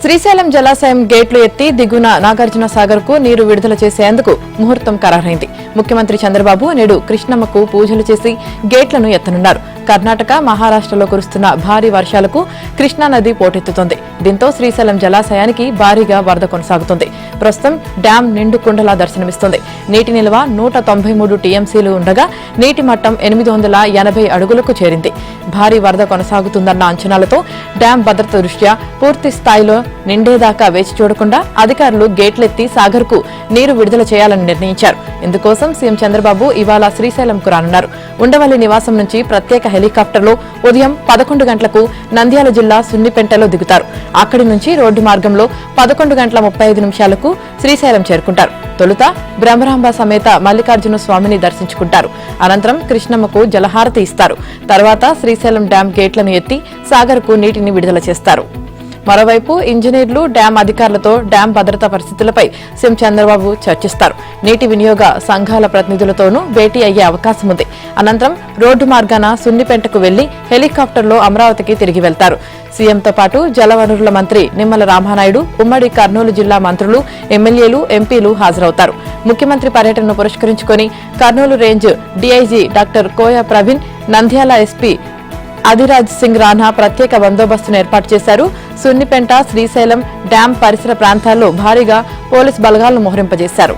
శ్రీశైలం జలాశయం గేట్లు ఎత్తి దిగున నాగార్జున సాగర్ కు నీరు విడుదల చేసేందుకు ముహూర్తం ఖరారైంది. ముఖ్యమంత్రి చంద్రబాబు నేడు కృష్ణమ్మకు పూజలు చేసి గేట్లను ఎత్తనున్నారు. కర్ణాటక, మహారాష్ట్రలో కురుస్తున్న భారీ వర్షాలకు కృష్ణానది పోటెత్తుతోంది. దీంతో శ్రీశైలం జలాశయానికి భారీగా వరద కొనసాగుతోంది. ప్రస్తుతం డ్యాం నిండు కుండలా దర్శనమిస్తోంది. నీటి నిల్వ 193 టీఎంసీలు ఉండగా నీటి మట్టం 880 అడుగులకు చేరింది. భారీ వరద కొనసాగుతుందన్న అంచనాలతో డ్యాం భద్రత దృష్ట్యా పూర్తి స్థాయిలో నిండేదాకా వేచి చూడకుండా అధికారులు గేట్లెత్తి సాగర్ కు నీరు విడుదల చేయాలని నిర్ణయించారు. ఇందుకోసం సీఎం చంద్రబాబు ఇవాళ శ్రీశైలంకు రానున్నారు. ఉండవల్లి నివాసం నుంచి ప్రత్యేక హెలికాప్టర్లో ఉదయం 11 గంటలకు నంద్యాల జిల్లా సున్నిపెంటలో దిగుతారు. అక్కడి నుంచి రోడ్డు మార్గంలో 11:35 శ్రీశైలం చేరుకుంటారు. తొలుత బ్రహ్మరాంబ సమేత మల్లికార్జున స్వామిని దర్శించుకుంటారు. అనంతరం కృష్ణమ్మకు జలహారతి ఇస్తారు. తర్వాత శ్రీశైలం డ్యాం గేట్లను ఎత్తి సాగర్ కు నీటిని విడుదల చేస్తారు. మరోవైపు ఇంజనీర్లు, డ్యాం అధికారులతో డ్యాం భద్రతా పరిస్థితులపై సీఎం చంద్రబాబు చర్చిస్తారు. నీటి వినియోగ సంఘాల ప్రతినిధులతోనూ భేటీ అయ్యే అవకాశం ఉంది. అనంతరం రోడ్డు మార్గాన సున్నిపెంటకు వెళ్లి హెలికాప్టర్లో అమరావతికి తిరిగి వెళ్తారు. సీఎంతో పాటు జలవనరుల మంత్రి నిమ్మల రామానాయుడు, ఉమ్మడి కర్నూలు జిల్లా మంత్రులు, ఎమ్మెల్యేలు, ఎంపీలు హాజరవుతారు. ముఖ్యమంత్రి పర్యటనను పురస్కరించుకుని కర్నూలు రేంజ్ డీఐజీ డాక్టర్ కోయ ప్రవీణ్, నంద్యాల ఎస్పీ అదిరాజ్ సింగ్ రాణా ప్రత్యేక బందోబస్తును ఏర్పాటు చేశారు. సున్నిపెంట, శ్రీశైలం డ్యాం పరిసర ప్రాంతాల్లో భారీగా పోలీసు బలగాలను మోహరింపజేశారు.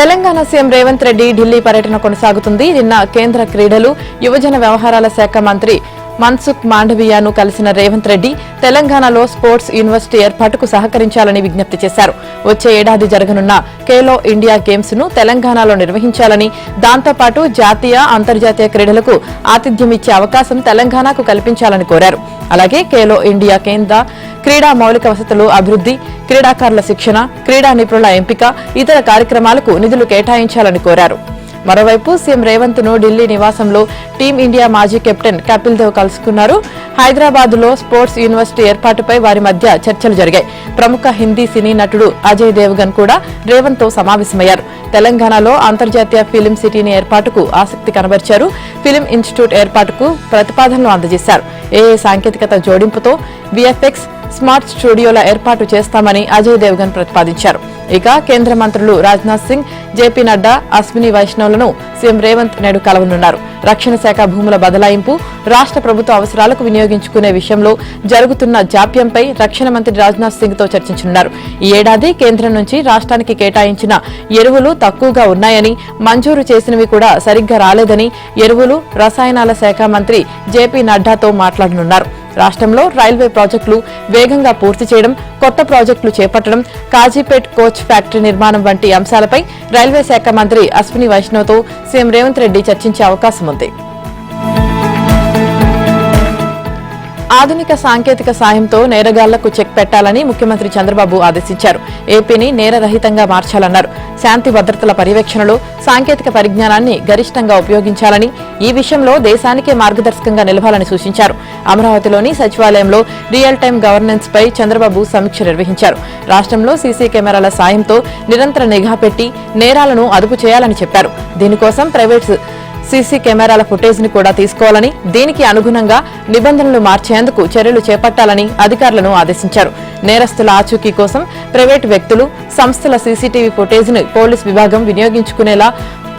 తెలంగాణ సీఎం రేవంత్ రెడ్డి ఢిల్లీ పర్యటన కొనసాగుతుంది. నిన్న కేంద్ర క్రీడలు, యువజన వ్యవహారాల శాఖ మంత్రి మన్సుఖ్ మాండవీయను కలిసిన రేవంత్ రెడ్డి తెలంగాణలో స్పోర్ట్స్ యూనివర్సిటీ ఏర్పాటుకు సహకరించాలని విజ్ఞప్తి చేశారు. వచ్చే ఏడాది జరగనున్న ఖేలో ఇండియా గేమ్స్ ను తెలంగాణలో నిర్వహించాలని, దాంతోపాటు జాతీయ, అంతర్జాతీయ క్రీడలకు ఆతిథ్యమిచ్చే అవకాశం తెలంగాణకు కల్పించాలని కోరారు. అలాగే ఖేలో ఇండియా కేంద్ర క్రీడా మౌలిక వసతులు అభివృద్ధి, క్రీడాకారుల శిక్షణ, క్రీడా నిపుణుల ఎంపిక, ఇతర కార్యక్రమాలకు నిధులు కేటాయించాలని కోరారు. మరోవైపు సీఎం రేవంత్ ను ఢిల్లీ నివాసంలో టీమిండియా మాజీ కెప్టెన్ కపిల్ దేవ్ కలుసుకున్నారు. హైదరాబాద్ లో స్పోర్ట్స్ యూనివర్సిటీ ఏర్పాటుపై వారి మధ్య చర్చలు జరిగాయి. ప్రముఖ హిందీ సినీ నటుడు అజయ్ దేవగన్ కూడా రేవంత్ తో సమావేశమయ్యారు. తెలంగాణలో అంతర్జాతీయ ఫిలిం సిటీని ఏర్పాటుకు ఆసక్తి కనబర్చారు. ఫిలిం ఇన్స్టిట్యూట్ ఏర్పాటుకు ప్రతిపాదనలు అందజేశారు. ఏఏ సాంకేతికత జోడింపుతో విఎఫ్ఎక్స్, స్మార్ట్ స్టూడియోల ఏర్పాటు చేస్తామని అజయ్ దేవగన్ ప్రతిపాదించారు. ఇక కేంద్ర మంత్రులు రాజ్నాథ్ సింగ్, జేపీ నడ్డా, అశ్విని వైష్ణవ్లను సీఎం రేవంత్ నేడు కలవనున్నారు. రక్షణ శాఖ భూముల బదలాయింపు, రాష్ట్ర ప్రభుత్వ అవసరాలకు వినియోగించుకునే విషయంలో జరుగుతున్న జాప్యంపై రక్షణ మంత్రి రాజ్నాథ్ సింగ్ తో చర్చించనున్నారు. ఈ ఏడాది కేంద్రం నుంచి రాష్ట్రానికి కేటాయించిన ఎరువులు తక్కువగా ఉన్నాయని, మంజూరు చేసినవి కూడా సరిగ్గా రాలేదని ఎరువులు, రసాయనాల శాఖ మంత్రి జేపీ నడ్డాతో మాట్లాడనున్నారు. రాష్ట్రంలో రైల్వే ప్రాజెక్టులు వేగంగా పూర్తి చేయడం, కొత్త ప్రాజెక్టులు చేపట్టడం, కాజీపేట్ కోచ్ ఫ్యాక్టరీ నిర్మాణం వంటి అంశాలపై రైల్వే శాఖ మంత్రి అశ్విని వైష్ణవ్తో సీఎం రేవంత్ రెడ్డి చర్చించే అవకాశం ఉంది. ఆధునిక సాంకేతిక సాయంతో నేరగాళ్లకు చెక్ పెట్టాలని ముఖ్యమంత్రి చంద్రబాబు ఆదేశించారు. ఏపీని నేరరహితంగా మార్చాలన్నారు. శాంతి భద్రతల పర్యవేక్షణలో సాంకేతిక పరిజ్ఞానాన్ని గరిష్టంగా ఉపయోగించాలని, ఈ విషయంలో దేశానికే మార్గదర్శకంగా నిలవాలని సూచించారు. అమరావతిలోని సచివాలయంలో రియల్ టైం గవర్నెన్స్ పై చంద్రబాబు సమీక్ష నిర్వహించారు. రాష్ట్రంలో సీసీ కెమెరాల సాయంతో నిరంతర నిఘా పెట్టి నేరాలను అదుపు చేయాలని చెప్పారు. దీనికోసం ప్రైవేట్ సీసీ కెమెరాల ఫుటేజ్ ని కూడా తీసుకోవాలని, దీనికి అనుగుణంగా నిబంధనలు మార్చేందుకు చర్యలు చేపట్టాలని అధికారులను ఆదేశించారు. నేరస్తుల ఆచూకీ కోసం ప్రైవేటు వ్యక్తులు, సంస్థల సీసీటీవీ ఫుటేజ్ ని పోలీస్ విభాగం వినియోగించుకునేలా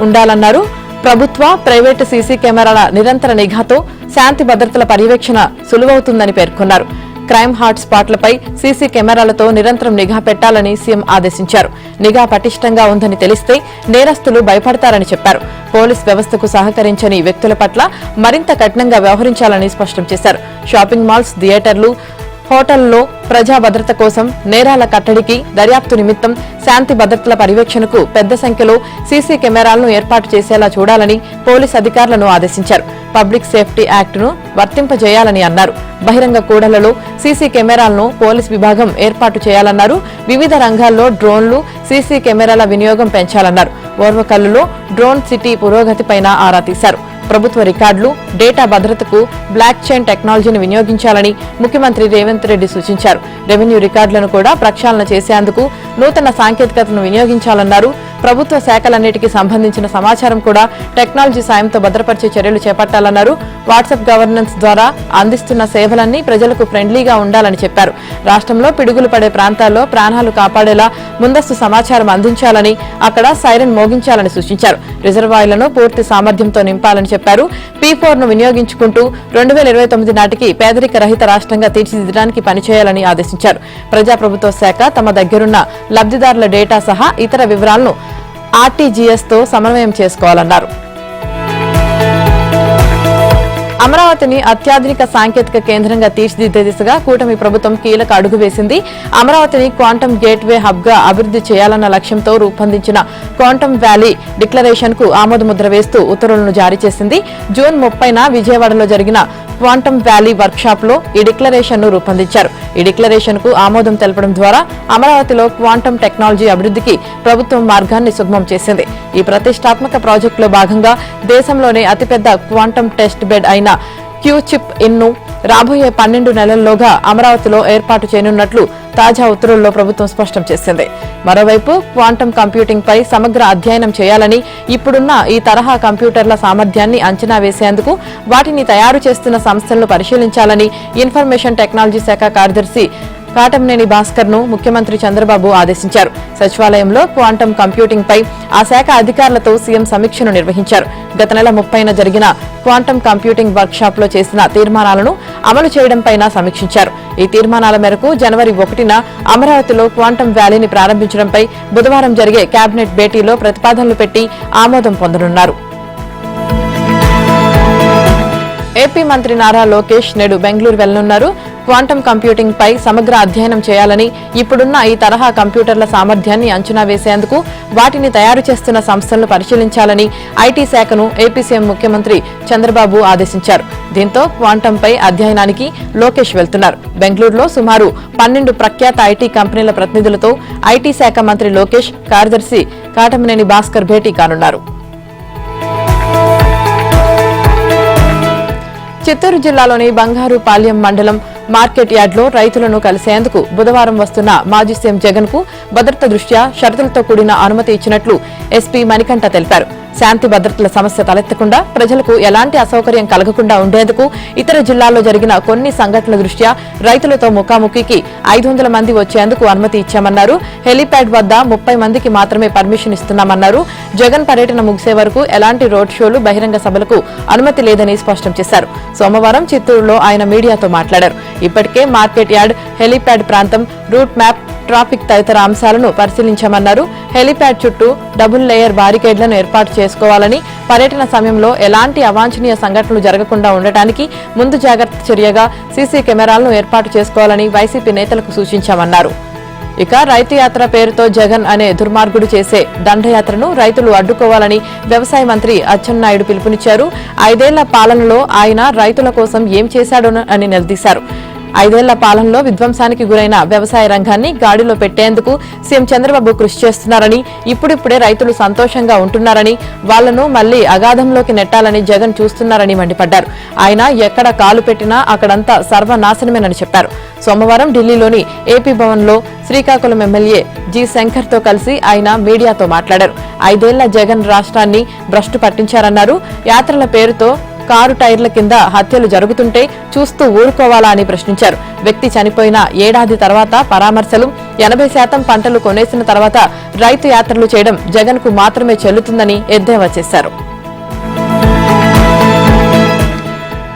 ఉండాలన్నారు. ప్రభుత్వ, ప్రైవేటు సీసీ కెమెరాల నిరంతర నిఘాతో శాంతి భద్రతల పర్యవేక్షణ సులువవుతుందని పేర్కొన్నారు. క్రైమ్ హాట్ స్పాట్లపై సీసీ కెమెరాలతో నిరంతరం నిఘా పెట్టాలని సీఎం ఆదేశించారు. నిఘా పటిష్టంగా ఉందని తెలిస్తే నేరస్తులు భయపడతారని చెప్పారు. పోలీస్ వ్యవస్థకు సహకరించని వ్యక్తుల పట్ల మరింత కఠినంగా వ్యవహరించాలని స్పష్టం చేశారు. షాపింగ్ మాల్స్, థియేటర్లు, హోటల్లో ప్రజా భద్రత కోసం, నేరాల కట్టడికి, దర్యాప్తు నిమిత్తం, శాంతి భద్రతల పర్యవేక్షణకు పెద్ద సంఖ్యలో సీసీ కెమెరాలను ఏర్పాటు చేసేలా చూడాలని పోలీస్ అధికారులను ఆదేశించారు. పబ్లిక్ సేఫ్టీ యాక్టును వర్తింపజేయాలని అన్నారు. బహిరంగ కూడళ్లలో సీసీ కెమెరాలను పోలీస్ విభాగం ఏర్పాటు చేయాలన్నారు. వివిధ రంగాల్లో డ్రోన్లు, సీసీ కెమెరాల వినియోగం పెంచాలన్నారు. ఓర్వకల్లులో డ్రోన్ సిటీ పురోగతిపైన ఆరా తీశారు. ప్రభుత్వ రికార్డులు, డేటా భద్రతకు బ్లాక్ చైన్ టెక్నాలజీని వినియోగించాలని ముఖ్యమంత్రి రేవంత్ రెడ్డి సూచించారు. రెవెన్యూ రికార్డులను కూడా ప్రక్షాళన చేసేందుకు నూతన సాంకేతికతను వినియోగించాలన్నారు. ప్రభుత్వ శాఖలన్నిటికీ సంబంధించిన సమాచారం కూడా టెక్నాలజీ సాయంతో భద్రపరిచే చర్యలు చేపట్టాలన్నారు. వాట్సాప్ గవర్నెన్స్ ద్వారా అందిస్తున్న సేవలన్నీ ప్రజలకు ఫ్రెండ్లీగా ఉండాలని చెప్పారు. రాష్ట్రంలో పిడుగులు పడే ప్రాంతాల్లో ప్రాణాలు కాపాడేలా ముందస్తు సమాచారం అందించాలని, అక్కడ సైరన్ మోగించాలని సూచించారు. రిజర్వాయర్లను పూర్తి సామర్థ్యంతో నింపాలని చెప్పారు. P4ను వినియోగించుకుంటూ 2029 నాటికి పేదరిక రహిత రాష్ట్రంగా తీర్చిదిద్దడానికి పనిచేయాలని ఆదేశించారు. ప్రజాప్రభుత్వ శాఖ తమ దగ్గరున్న లబ్ధిదారుల డేటా సహా ఇతర వివరాలను RTGS తో సమన్వయం చేసుకోవాలన్నారు. అమరావతిని అత్యాధునిక సాంకేతిక కేంద్రంగా తీర్చిదిద్దే దిశగా కూటమి ప్రభుత్వం కీలక అడుగు వేసింది. అమరావతిని క్వాంటమ్ గేట్వే హబ్ గా అభివృద్ధి చేయాలన్న లక్ష్యంతో రూపొందించిన క్వాంటమ్ వ్యాలీ డిక్లరేషన్ కు ఆమోదముద్ర వేస్తూ ఉత్తర్వులను జారీ చేసింది. జూన్ 30న విజయవాడలో జరిగిన క్వాంటమ్ వ్యాలీ వర్క్ షాప్ లో ఈ డిక్లరేషన్ ను రూపొందించారు. ఈ డిక్లరేషన్ కు ఆమోదం తెలపడం ద్వారా అమరావతిలో క్వాంటమ్ టెక్నాలజీ అభివృద్ధికి ప్రభుత్వం మార్గాన్ని సుగమం చేసింది. ఈ ప్రతిష్టాత్మక ప్రాజెక్టులో భాగంగా దేశంలోనే అతిపెద్ద క్వాంటమ్ టెస్ట్ బెడ్ అయిన క్యూచిప్ ఇన్ ను రాబోయే 12 నెలల్లోగా అమరావతిలో ఏర్పాటు చేయనున్నట్లు తాజా ఉత్తర్వుల్లో ప్రభుత్వం స్పష్టం చేసింది. మరోవైపు క్వాంటమ్ కంప్యూటింగ్ పై సమగ్ర అధ్యయనం చేయాలని, ఇప్పుడున్న ఈ తరహా కంప్యూటర్ల సామర్థ్యాన్ని అంచనా వేసేందుకు వాటిని తయారు చేస్తున్న సంస్థలను పరిశీలించాలని ఇన్ఫర్మేషన్ టెక్నాలజీ శాఖ కార్యదర్శి కాటంనేని భాస్కర్ ను ముఖ్యమంత్రి చంద్రబాబు ఆదేశించారు. సచివాలయంలో క్వాంటమ్ కంప్యూటింగ్ పై ఆ శాఖ అధికారులతో సీఎం సమీక్షను నిర్వహించారు. గత నెల 30న జరిగిన క్వాంటమ్ కంప్యూటింగ్ వర్క్ షాప్ లో చేసిన తీర్మానాలను అమలు చేయడంపై సమీక్షించారు. ఈ తీర్మానాల మేరకు జనవరి 1న అమరావతిలో క్వాంటమ్ వ్యాలీని ప్రారంభించడంపై బుధవారం జరిగే కేబినెట్ భేటీలో ప్రతిపాదనలు పెట్టి ఆమోదం పొందనున్నారు. ఏపీ మంత్రి నారా లోకేష్ నేడు బెంగళూరు వెళ్లనున్నారు. క్వాంటమ్ కంప్యూటింగ్ పై సమగ్ర అధ్యయనం చేయాలని, ఇప్పుడున్న ఈ తరహా కంప్యూటర్ల సామర్థ్యాన్ని అంచనా వేసేందుకు వాటిని తయారు చేస్తున్న సంస్థలను పరిశీలించాలని ఐటీ శాఖను ఏపీ సీఎం ముఖ్యమంత్రి చంద్రబాబు ఆదేశించారు. దీంతో క్వాంటమ్ పై అధ్యయనానికి లోకేష్ వెళ్తున్నారు. బెంగళూరులో సుమారు 12 ప్రఖ్యాత ఐటీ కంపెనీల ప్రతినిధులతో ఐటీ శాఖ మంత్రి లోకేష్, కార్యదర్శి కాటంనేని భాస్కర్ భేటీ కానున్నారు. చిత్తూరు జిల్లాలోని బంగారుపాళ్యం మండలం మార్కెట్ యార్డ్లో రైతులను కలిసేందుకు బుధవారం వస్తున్న మాజీ సీఎం జగన్ కు భద్రత దృష్ట్యా షరతులతో కూడిన అనుమతి ఇచ్చినట్లు ఎస్పీ మణికంఠ తెలిపారు. శాంతి భద్రతల సమస్య తలెత్తకుండా, ప్రజలకు ఎలాంటి అసౌకర్యం కలగకుండా ఉండేందుకు ఇతర జిల్లాల్లో జరిగిన కొన్ని సంఘటనల దృష్ట్యా రైతులతో ముఖాముఖికి 500 మంది వచ్చేందుకు అనుమతి ఇచ్చామన్నారు. హెలీప్యాడ్ వద్ద 30 మందికి మాత్రమే పర్మిషన్ ఇస్తున్నామన్నారు. జగన్ పర్యటన ముగిసే వరకు ఎలాంటి రోడ్ షోలు, బహిరంగ సభలకు అనుమతి లేదని స్పష్టం చేశారు. సోమవారం చిత్తూరులో ఆయన మీడియాతో మాట్లాడారు. ఇప్పటికే మార్కెట్ యార్డ్, హెలీప్యాడ్ ప్రాంతం, రూట్ మ్యాప్, ట్రాఫిక్ తదితర అంశాలను పరిశీలించామన్నారు. హెలీప్యాడ్ చుట్టూ డబుల్ లేయర్ బారికేడ్లను ఏర్పాటు చేసుకోవాలని, పర్యటన సమయంలో ఎలాంటి అవాంఛనీయ సంఘటనలు జరగకుండా ఉండటానికి ముందు జాగ్రత్త చర్యగా సీసీ కెమెరాలను ఏర్పాటు చేసుకోవాలని వైసీపీ నేతలకు సూచించామన్నారు. ఇక రైతు యాత్ర పేరుతో జగన్ అనే దుర్మార్గుడు చేసే దండయాత్రను రైతులు అడ్డుకోవాలని వ్యవసాయ మంత్రి అచ్చెన్నాయుడు పిలుపునిచ్చారు. 5 ఏళ్ల పాలనలో ఆయన రైతుల కోసం ఏం చేశాడో అని నిలదీశారు. 5 ఏళ్ల పాలనలో విధ్వంసానికి గురైన వ్యవసాయ రంగాన్ని గాడిలో పెట్టేందుకు సీఎం చంద్రబాబు కృషి చేస్తున్నారని, ఇప్పుడిప్పుడే రైతులు సంతోషంగా ఉంటున్నారని, వాళ్లను మళ్లీ అగాధంలోకి నెట్టాలని జగన్ చూస్తున్నారని మండిపడ్డారు. ఆయన ఎక్కడ కాలు పెట్టినా అక్కడంతా సర్వనాశనమేనని చెప్పారు. సోమవారం ఢిల్లీలోని ఏపీ భవన్ లో శ్రీకాకుళం ఎమ్మెల్యే జి శంకర్ తో కలిసి ఆయన మీడియాతో మాట్లాడారు. 5 ఏళ్ల జగన్ రాష్ట్రాన్ని భ్రష్టు పట్టించారన్నారు. యాత్రల పేరుతో కారు టైర్ల కింద హత్యలు జరుగుతుంటే చూస్తూ ఊరుకోవాలా అని ప్రశ్నించారు. వ్యక్తి చనిపోయిన ఏడాది తర్వాత పరామర్శలు, 80% పంటలు కొనేసిన తర్వాత రైతు యాత్రలు చేయడం జగన్ కు మాత్రమే చెల్లుతుందని ఎద్దేవా చేశారు.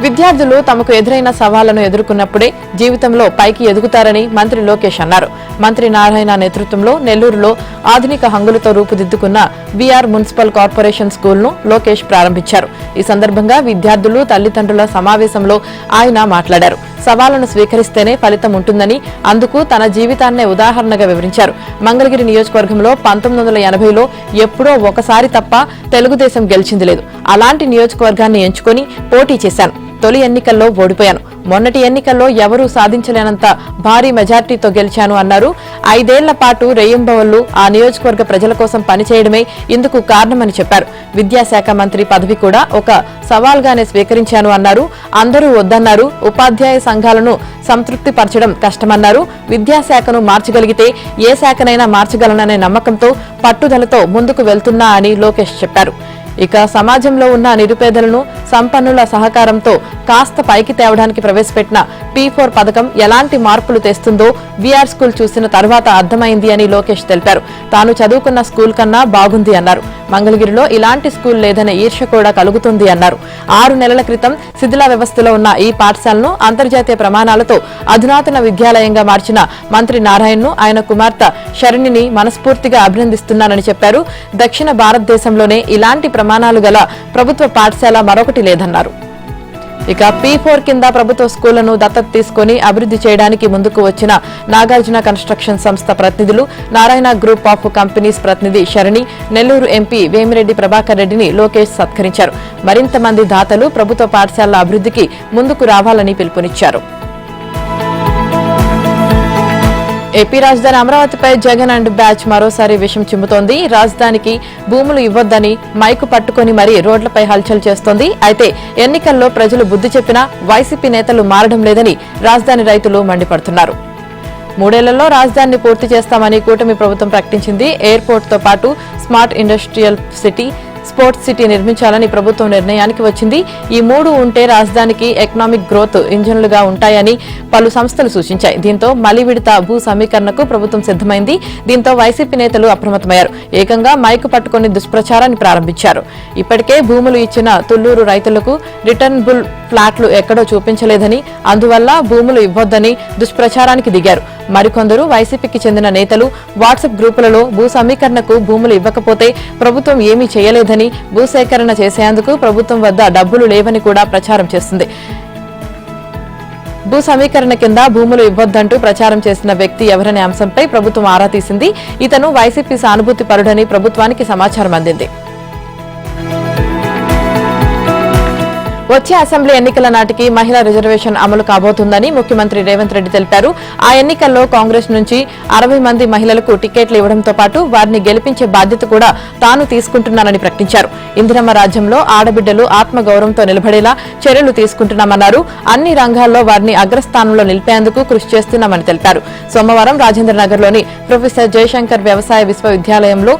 విద్యార్థులు తమకు ఎదురైన సవాళ్లను ఎదుర్కొన్నప్పుడే జీవితంలో పైకి ఎదుగుతారని మంత్రి లోకేష్ అన్నారు. మంత్రి నారాయణ నేతృత్వంలో నెల్లూరులో ఆధునిక హంగులతో రూపుదిద్దుకున్న వీఆర్ మున్సిపల్ కార్పొరేషన్ స్కూల్ ను లోకేష్ ప్రారంభించారు. ఈ సందర్భంగా విద్యార్థులు, తల్లిదండ్రుల సమావేశంలో ఆయన మాట్లాడారు. సవాళ్లను స్వీకరిస్తేనే ఫలితం ఉంటుందని, అందుకు తన జీవితాన్నే ఉదాహరణగా వివరించారు. మంగళగిరి నియోజకవర్గంలో 1980లో ఎప్పుడో ఒకసారి తప్ప తెలుగుదేశం గెలిచింది లేదు. అలాంటి నియోజకవర్గాన్ని ఎంచుకొని పోటీ చేశాను. తొలి ఎన్నికల్లో ఓడిపోయాను. మొన్నటి ఎన్నికల్లో ఎవరూ సాధించలేనంత భారీ మెజార్టీతో గెలిచాను అన్నారు. 5 ఏళ్ల పాటు రేయింబవళ్లు ఆ నియోజకవర్గ ప్రజల కోసం పనిచేయడమే ఇందుకు కారణమని చెప్పారు. విద్యాశాఖ మంత్రి పదవి కూడా ఒక సవాల్గానే స్వీకరించాను అన్నారు. అందరూ వద్దన్నారు. ఉపాధ్యాయ సంఘాలను సంతృప్తిపరచడం కష్టమన్నారు. విద్యాశాఖను మార్చగలిగితే ఏ శాఖనైనా మార్చగలననే నమ్మకంతో పట్టుదలతో ముందుకు వెళ్తున్నా అని లోకేష్ చెప్పారు. ఇక సమాజంలో ఉన్న నిరుపేదలను సంపన్నుల సహకారంతో కాస్త పైకి తేవడానికి ప్రవేశపెట్టిన P4 పథకం ఎలాంటి మార్పులు తెస్తుందో వీఆర్ స్కూల్ చూసిన తర్వాత అర్థమైంది అని లోకేష్ తెలిపారు. తాను చదువుకున్న స్కూల్ కన్నా బాగుంది అన్నారు. మంగళగిరిలో ఇలాంటి స్కూల్ లేదనే ఈర్ష్య కూడా కలుగుతుంది అన్నారు. 6 నెలల క్రితం శిథిల వ్యవస్థలో ఉన్న ఈ పాఠశాలను అంతర్జాతీయ ప్రమాణాలతో అధునాతన విద్యాలయంగా మార్చిన మంత్రి నారాయణను ఆయన కుమార్తె శరణిని మనస్ఫూర్తిగా అభినందిస్తున్నానని చెప్పారు. దక్షిణ భారతదేశంలోనే ఇలాంటి ప్రమాణాలు గల ప్రభుత్వ పాఠశాల మరొకటి లేదన్నారు. ఇక P4 కింద ప్రభుత్వ స్కూళ్లను దత్తత తీసుకుని అభివృద్ధి చేయడానికి ముందుకు వచ్చిన నాగార్జున కన్స్ట్రక్షన్ సంస్థ ప్రతినిధులు, నారాయణ గ్రూప్ ఆఫ్ కంపెనీస్ ప్రతినిధి శరణి, నెల్లూరు ఎంపీ వేమిరెడ్డి ప్రభాకర్ రెడ్డిని లోకేష్ సత్కరించారు. మరింత మంది దాతలు ప్రభుత్వ పాఠశాలల అభివృద్ధికి ముందుకు రావాలని పిలుపునిచ్చారు. ఏపీ రాజధాని అమరావతిపై జగన్ అండ్ బ్యాచ్ మరోసారి విషం చిమ్ముతోంది. రాజధానికి భూములు ఇవ్వొద్దని మైకు పట్టుకుని మరీ రోడ్లపై హల్చల్ చేస్తోంది. అయితే ఎన్నికల్లో ప్రజలు బుద్ధి చెప్పినా వైసీపీ నేతలు మారడం లేదని రాజధాని రైతులు మండిపడుతున్నారు. 3 ఏళ్లలో రాజధానిని పూర్తి చేస్తామని కూటమి ప్రభుత్వం ప్రకటించింది. ఎయిర్పోర్ట్తో పాటు smart industrial city, sports city నిర్మించాలని ప్రభుత్వం నిర్ణయానికి వచ్చింది. ఈ 3 ఉంటే రాజధానికి ఎకనామిక్ గ్రోత్ ఇంజన్లుగా ఉంటాయని పలు సంస్థలు సూచించాయి. దీంతో మలి విడత భూ సమీకరణకు ప్రభుత్వం సిద్దమైంది. దీంతో వైసీపీ నేతలు అప్రమత్తమయ్యారు. ఏకంగా మైకు పట్టుకుని దుష్ప్రచారాన్ని ప్రారంభించారు. ఇప్పటికే భూములు ఇచ్చిన తుళ్లూరు రైతులకు రిటర్నబుల్ ఫ్లాట్లు ఎక్కడో చూపించలేదని, అందువల్ల భూములు ఇవ్వొద్దని దుష్ప్రచారానికి దిగారు. మరికొందరు వైసీపీకి చెందిన నేతలు వాట్సాప్ గ్రూపులలో భూ సమీకరణకు భూములు ఇవ్వకపోతే ప్రభుత్వం ఏమీ చేయలేదని, భూసేకరణ చేసేందుకు ప్రభుత్వం వద్ద డబ్బులు లేవని కూడా ప్రచారం చేస్తుంది. భూ సమీకరణ కింద భూములు ఇవ్వొద్దంటూ ప్రచారం చేసిన వ్యక్తి ఎవరనే అంశంపై ప్రభుత్వం ఆరా తీసింది. ఇతను వైసీపీ సానుభూతి పరుడని ప్రభుత్వానికి సమాచారం అందింది. వచ్చే అసెంబ్లీ ఎన్నికల నాటికి మహిళా రిజర్వేషన్ అమలు కాబోతుందని ముఖ్యమంత్రి రేవంత్ రెడ్డి తెలిపారు. ఆ ఎన్నికల్లో కాంగ్రెస్ నుంచి 60 మంది మహిళలకు టికెట్లు ఇవ్వడంతో పాటు వారిని గెలిపించే బాధ్యత కూడా తాను తీసుకుంటున్నానని ప్రకటించారు. ఇందిరమ్మ రాజ్యంలో ఆడబిడ్డలు ఆత్మగౌరవంతో నిలబడేలా చర్యలు తీసుకుంటున్నామన్నారు. అన్ని రంగాల్లో వారిని అగ్రస్థానంలో నిలిపేందుకు కృషి చేస్తున్నామని తెలిపారు. సోమవారం రాజేంద్రనగర్లోని ప్రొఫెసర్ జయశంకర్ వ్యవసాయ విశ్వవిద్యాలయంలో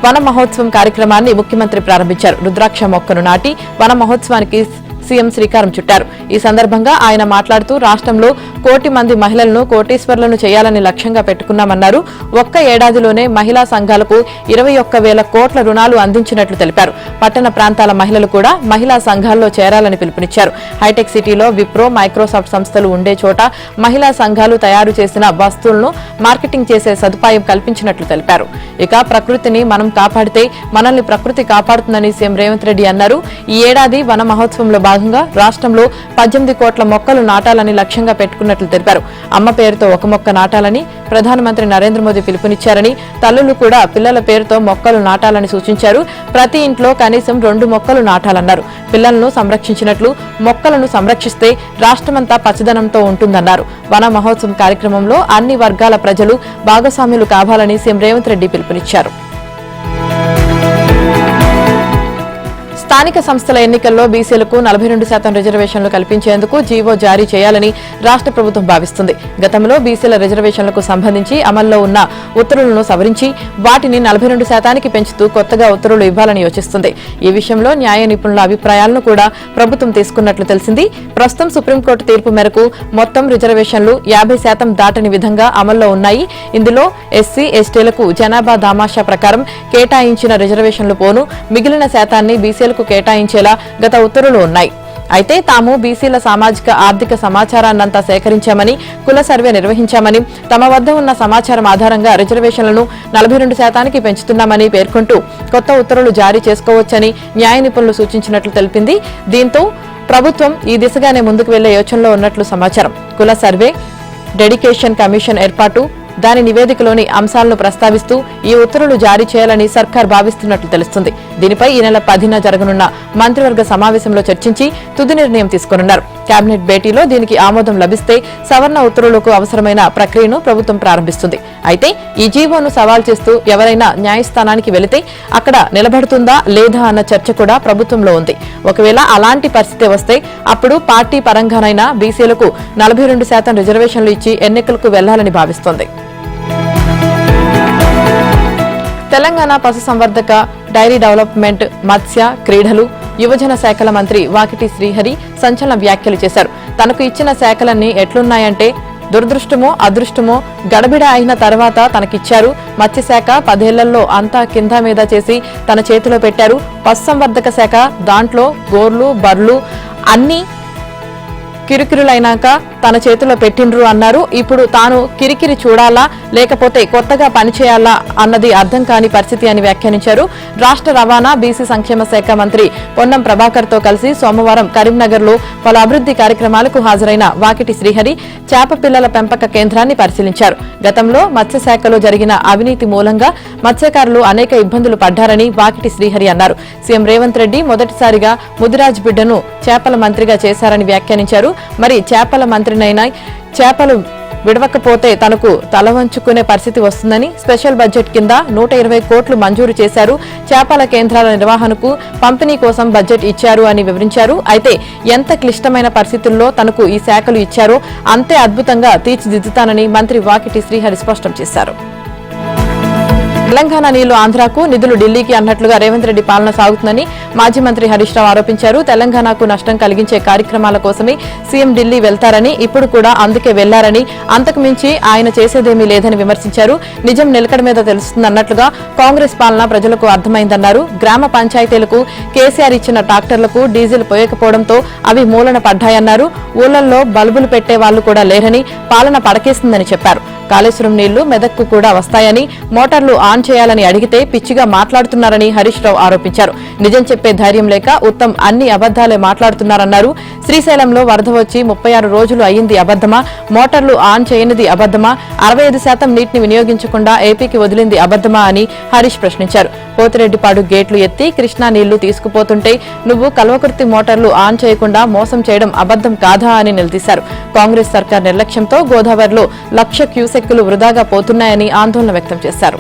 వన మహోత్సవం కార్యక్రమాన్ని ముఖ్యమంత్రి ప్రారంభించారు. రుద్రాక్ష మొక్కను నాటి వన మహోత్సవానికి సీఎం శ్రీకారం చుట్టారు. ఈ సందర్భంగా ఆయన మాట్లాడుతూ రాష్ట్రంలో 1 కోటి మంది మహిళలను కోటీశ్వర్లను చేయాలని లక్ష్యంగా పెట్టుకున్నామన్నారు. ఒక్క ఏడాదిలోనే మహిళా సంఘాలకు 21,000 కోట్ల రుణాలు అందించినట్లు తెలిపారు. పట్టణ ప్రాంతాల మహిళలు కూడా మహిళా సంఘాల్లో చేరాలని పిలుపునిచ్చారు. హైటెక్ సిటీలో విప్రో, మైక్రోసాఫ్ట్ సంస్థలు ఉండే చోట మహిళా సంఘాలు తయారు చేసిన వస్తువులను మార్కెటింగ్ చేసే సదుపాయం కల్పించినట్లు తెలిపారు. ఇక ప్రకృతిని మనం కాపాడితే మనల్ని ప్రకృతి కాపాడుతుందని సీఎం రేవంత్ రెడ్డి అన్నారు. ఈ ఏడాది వన మహోత్సవంలో భాగంగా రాష్ట్రంలో 18 కోట్ల మొక్కలు నాటాలని లక్ష్యంగా పెట్టుకున్నట్లు తెలిపారు. అమ్మ పేరుతో 1 మొక్క నాటాలని ప్రధానమంత్రి నరేంద్ర మోదీ పిలుపునిచ్చారని, తల్లులు కూడా పిల్లల పేరుతో మొక్కలు నాటాలని సూచించారు. ప్రతి ఇంట్లో కనీసం 2 మొక్కలు నాటాలన్నారు. పిల్లలను సంరక్షించినట్లు మొక్కలను సంరక్షిస్తే రాష్ట్రమంతా పచ్చదనంతో ఉంటుందన్నారు. వన మహోత్సవం కార్యక్రమంలో అన్ని వర్గాల ప్రజలు భాగస్వాములు కావాలని సీఎం రేవంత్ రెడ్డి పిలుపునిచ్చారు. స్థానిక సంస్థల ఎన్నికల్లో బీసీలకు 42% రిజర్వేషన్లు కల్పించేందుకు జీవో జారీ చేయాలని రాష్ట్ర ప్రభుత్వం భావిస్తుంది. గతంలో బీసీల రిజర్వేషన్లకు సంబంధించి అమల్లో ఉన్న ఉత్తర్వులను సవరించి వాటిని 42%కి పెంచుతూ కొత్తగా ఉత్తర్వులు ఇవ్వాలని యోచిస్తుంది. ఈ విషయంలో న్యాయ నిపుణుల అభిప్రాయాలను కూడా ప్రభుత్వం తీసుకున్నట్లు తెలిసింది. ప్రస్తుతం సుప్రీంకోర్టు తీర్పు మేరకు మొత్తం రిజర్వేషన్లు 50% దాటని విధంగా అమల్లో ఉన్నాయి. ఇందులో ఎస్సీ, ఎస్టీలకు జనాభా దామాషా ప్రకారం కేటాయించిన రిజర్వేషన్లు పోను మిగిలిన శాతాన్ని బీసీలకు కేటాయించేలా గత ఉత్తర్వులు ఉన్నాయి. అయితే తాము బీసీల సామాజిక ఆర్థిక సమాచారాన్నంతా సేకరించామని, కుల సర్వే నిర్వహించామని, తమ వద్ద ఉన్న సమాచారం ఆధారంగా రిజర్వేషన్లను 42%కి పెంచుతున్నామని పేర్కొంటూ కొత్త ఉత్తర్వులు జారీ చేసుకోవచ్చని న్యాయ నిపుణులు సూచించినట్లు తెలిపింది. దీంతో ప్రభుత్వం ఈ దిశగానే ముందుకు వెళ్లే యోచనలో ఉన్నట్లు సమాచారం. కుల సర్వే డెడికేషన్ కమిషన్ ఏర్పాటు, దాని నివేదికలోని అంశాలను ప్రస్తావిస్తూ ఈ ఉత్తర్వులు జారీ చేయాలని సర్కార్ భావిస్తున్నట్లు తెలుస్తుంది. దీనిపై ఈ నెల 10న జరగనున్న మంత్రివర్గ సమావేశంలో చర్చించి తుది నిర్ణయం తీసుకోనున్నారు. కేబినెట్ భేటీలో దీనికి ఆమోదం లభిస్తే సవరణ ఉత్తర్వులకు అవసరమైన ప్రక్రియను ప్రభుత్వం ప్రారంభిస్తుంది. అయితే ఈ జీవోను సవాల్ చేస్తూ ఎవరైనా న్యాయస్థానానికి వెళితే అక్కడ నిలబడుతుందా లేదా అన్న చర్చ కూడా ప్రభుత్వంలో ఉంది. ఒకవేళ అలాంటి పరిస్థితి వస్తే అప్పుడు పార్టీ పరంగానైనా బీసీలకు 42% రిజర్వేషన్లు ఇచ్చి ఎన్నికలకు వెళ్లాలని భావిస్తోంది. తెలంగాణ పశుసంవర్ధక, డైరీ డెవలప్మెంట్, మత్స్య, క్రీడలు, యువజన శాఖల మంత్రి వాకిటి శ్రీహరి సంచలన వ్యాఖ్యలు చేశారు. తనకు ఇచ్చిన శాఖలన్నీ ఎట్లున్నాయంటే దురదృష్టమో అదృష్టమో గడబిడ అయిన తర్వాత తనకిచ్చారు. మత్స్యశాఖ 10 ఏళ్లలో అంతా కింద మీద చేసి తన చేతిలో పెట్టారు. పశుసంవర్ధక శాఖ దాంట్లో గోర్లు, బర్లు అన్నీ కిరికిరులైనాక తన చేతిలో పెట్టిండ్రు అన్నారు. ఇప్పుడు తాను కిరికిరి చూడాలా లేకపోతే కొత్తగా పనిచేయాలా అన్నది అర్థం కాని పరిస్థితి అని వ్యాఖ్యానించారు. రాష్ట్ర రవాణా, బీసీ సంక్షేమ శాఖ మంత్రి పొన్నం ప్రభాకర్ తో కలిసి సోమవారం కరీంనగర్ లో పలు అభివృద్ధి కార్యక్రమాలకు హాజరైన వాకిటి శ్రీహరి చేప పిల్లల పెంపక కేంద్రాన్ని పరిశీలించారు. గతంలో మత్స్యశాఖలో జరిగిన అవినీతి మూలంగా మత్స్యకారులు అనేక ఇబ్బందులు పడ్డారని వాకిటి శ్రీహరి అన్నారు. సీఎం రేవంత్ రెడ్డి మొదటిసారిగా ముదిరాజ్ బిడ్డను చేపల మంత్రిగా చేశారని వ్యాఖ్యానించారు. మరి చేపల మంత్రినైనా చేపలు విడవకపోతే తనకు తలవంచుకునే పరిస్థితి వస్తుందని స్పెషల్ బడ్జెట్ కింద 120 కోట్లు మంజూరు చేశారు. చేపల కేంద్రాల నిర్వహణకు పంపిణీ కోసం బడ్జెట్ ఇచ్చారు అని వివరించారు. అయితే ఎంత క్లిష్టమైన పరిస్థితుల్లో తనకు ఈ శాఖలు ఇచ్చారో అంతే అద్భుతంగా తీర్చిదిద్దుతానని మంత్రి వాకిటి శ్రీహరి స్పష్టం చేశారు. తెలంగాణ నీళ్లు ఆంధ్రాకు, నిధులు ఢిల్లీకి అన్నట్లుగా రేవంత్ రెడ్డి పాలన సాగుతుందని మాజీ మంత్రి హరీష్ రావు ఆరోపించారు. తెలంగాణకు నష్టం కలిగించే కార్యక్రమాల కోసమే సీఎం ఢిల్లీ వెళ్తారని, ఇప్పుడు కూడా అందుకే వెళ్లారని, అంతకు మించి ఆయన చేసేదేమీ లేదని విమర్శించారు. నిజం నిలకడ మీద తెలుస్తుందన్నట్లుగా కాంగ్రెస్ పాలన ప్రజలకు అర్థమైందన్నారు. గ్రామ పంచాయతీలకు కేసీఆర్ ఇచ్చిన ట్రాక్టర్లకు డీజిల్ పోయకపోవడంతో అవి మూలన పడ్డాయన్నారు. ఊళ్లలో బల్బులు పెట్టే వాళ్లు కూడా లేరని, పాలన పడకేసిందని చెప్పారు. కాళేశ్వరం నీళ్లు మెదక్కు కూడా వస్తాయని, మోటార్లు ఆన్ చేయాలని అడిగితే పిచ్చిగా మాట్లాడుతున్నారని హరీష్ రావు ఆరోపించారు. నిజం చెప్పే ధైర్యం లేక ఉత్తమ్ అన్ని అబద్దాలే మాట్లాడుతున్నారన్నారు. శ్రీశైలంలో వరద వచ్చి 36 రోజులు అయ్యింది అబద్దమా? మోటార్లు ఆన్ చేయనిది అబద్దమా? 65% నీటిని వినియోగించకుండా ఏపీకి వదిలింది అబద్దమా అని హరీష్ ప్రశ్నించారు. పోతిరెడ్డిపాడు గేట్లు ఎత్తి కృష్ణా నీళ్లు తీసుకుపోతుంటే నువ్వు కల్వకుర్తి మోటార్లు ఆన్ చేయకుండా మోసం చేయడం అబద్దం కాదా అని నిలదీశారు. కాంగ్రెస్ సర్కార్ నిర్లక్ష్యంతో గోదావరిలో 1,00,000 క్యూసెక్కులు వృధాగా పోతున్నాయని ఆందోళన వ్యక్తం చేశారు.